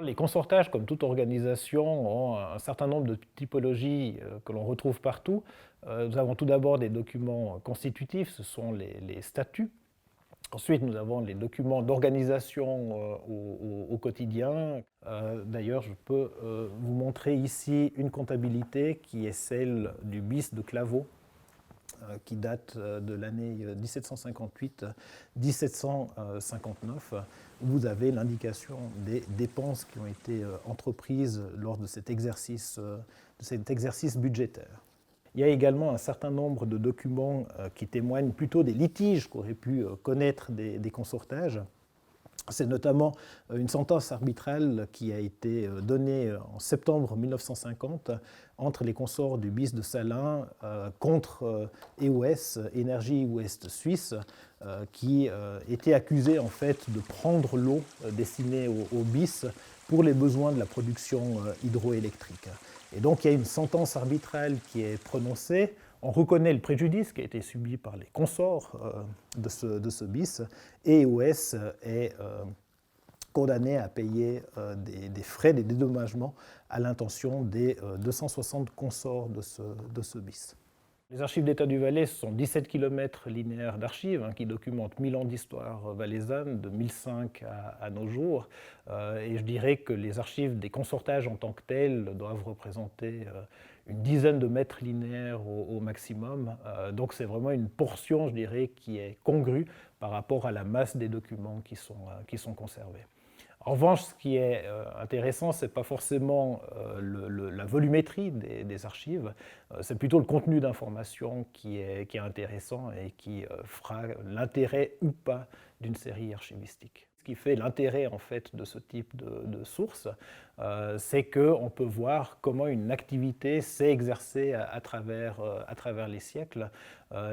Les consortages, comme toute organisation, ont un certain nombre de typologies que l'on retrouve partout. Nous avons tout d'abord des documents constitutifs, ce sont les statuts. Ensuite, nous avons les documents d'organisation au quotidien. D'ailleurs, je peux vous montrer ici une comptabilité qui est celle du bis de Claveau, qui date de l'année 1758-1759, où vous avez l'indication des dépenses qui ont été entreprises lors de cet exercice budgétaire. Il y a également un certain nombre de documents qui témoignent plutôt des litiges qu'auraient pu connaître des consortages. C'est notamment une sentence arbitrale qui a été donnée en septembre 1950 entre les consorts du bis de Salins contre EOS, Énergie Ouest Suisse, qui étaient accusés en fait de prendre l'eau destinée au bis pour les besoins de la production hydroélectrique. Et donc il y a une sentence arbitrale qui est prononcée. On reconnaît le préjudice qui a été subi par les consorts de ce bis, et EOS est condamné à payer des frais, des dédommagements à l'intention des 260 consorts de ce bis. Les archives d'État du Valais, ce sont 17 km linéaires d'archives qui documentent 1000 ans d'histoire valaisanne, de 1005 à nos jours. Et je dirais que les archives des consortages en tant que tels doivent représenter une dizaine de mètres linéaires au maximum. Donc c'est vraiment une portion, je dirais, qui est congrue par rapport à la masse des documents qui sont conservés. En revanche, ce qui est intéressant, ce n'est pas forcément la volumétrie des archives, c'est plutôt le contenu d'information qui est intéressant et qui fera l'intérêt ou pas d'une série archivistique. Ce qui fait l'intérêt en fait de ce type de source, c'est qu'on peut voir comment une activité s'est exercée à travers les siècles.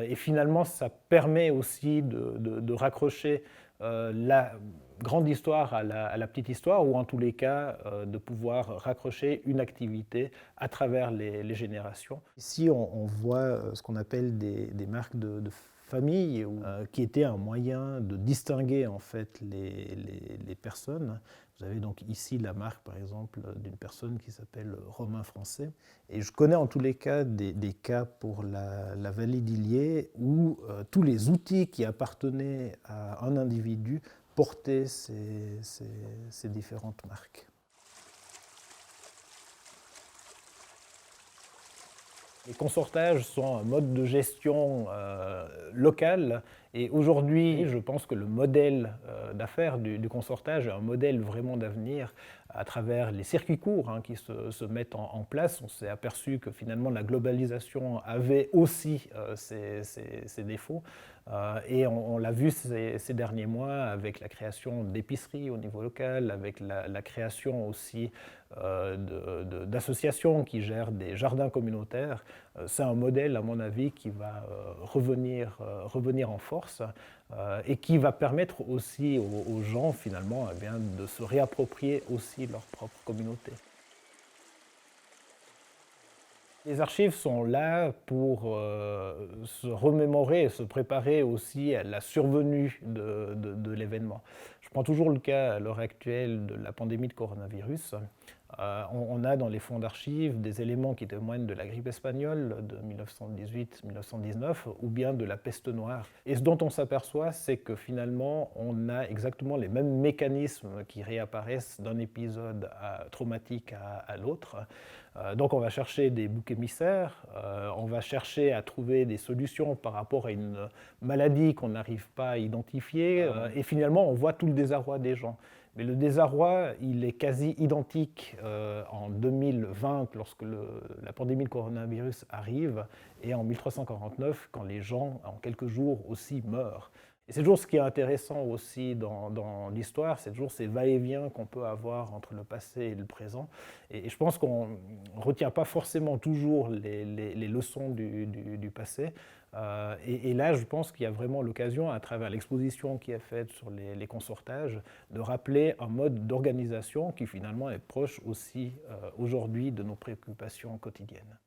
Et finalement, ça permet aussi de raccrocher la grande histoire à la petite histoire, ou en tous les cas de pouvoir raccrocher une activité à travers les générations. Ici, on voit ce qu'on appelle des marques de famille, qui étaient un moyen de distinguer en fait les personnes. Vous avez donc ici la marque, par exemple, d'une personne qui s'appelle Romain Français. Et je connais en tous les cas des cas pour la vallée d'Illiers où tous les outils qui appartenaient à un individu portaient ces différentes marques. Les consortages sont un mode de gestion local, et aujourd'hui, je pense que le modèle d'affaires du consortage est un modèle vraiment d'avenir à travers les circuits courts qui se mettent en place. On s'est aperçu que finalement la globalisation avait aussi ses défauts, et on l'a vu ces derniers mois avec la création d'épiceries au niveau local, avec la création aussi d'associations qui gèrent des jardins communautaires. C'est un modèle, à mon avis, qui va revenir en force et qui va permettre aussi aux gens, finalement, de se réapproprier aussi leur propre communauté. Les archives sont là pour se remémorer et se préparer aussi à la survenue de l'événement. Je prends toujours le cas à l'heure actuelle de la pandémie de coronavirus. On a dans les fonds d'archives des éléments qui témoignent de la grippe espagnole de 1918-1919 ou bien de la peste noire. Et ce dont on s'aperçoit, c'est que finalement, on a exactement les mêmes mécanismes qui réapparaissent d'un épisode traumatique à l'autre. Donc on va chercher des boucs émissaires, on va chercher à trouver des solutions par rapport à une maladie qu'on n'arrive pas à identifier, et finalement on voit tout le désarroi des gens. Mais le désarroi, il est quasi identique en 2020, lorsque la pandémie de coronavirus arrive, et en 1349, quand les gens, en quelques jours aussi, meurent. Et c'est toujours ce qui est intéressant aussi dans l'histoire, c'est toujours ces va-et-vient qu'on peut avoir entre le passé et le présent. Et je pense qu'on ne retient pas forcément toujours les leçons du passé. Et là, je pense qu'il y a vraiment l'occasion, à travers l'exposition qui est faite sur les consortages, de rappeler un mode d'organisation qui finalement est proche aussi aujourd'hui de nos préoccupations quotidiennes.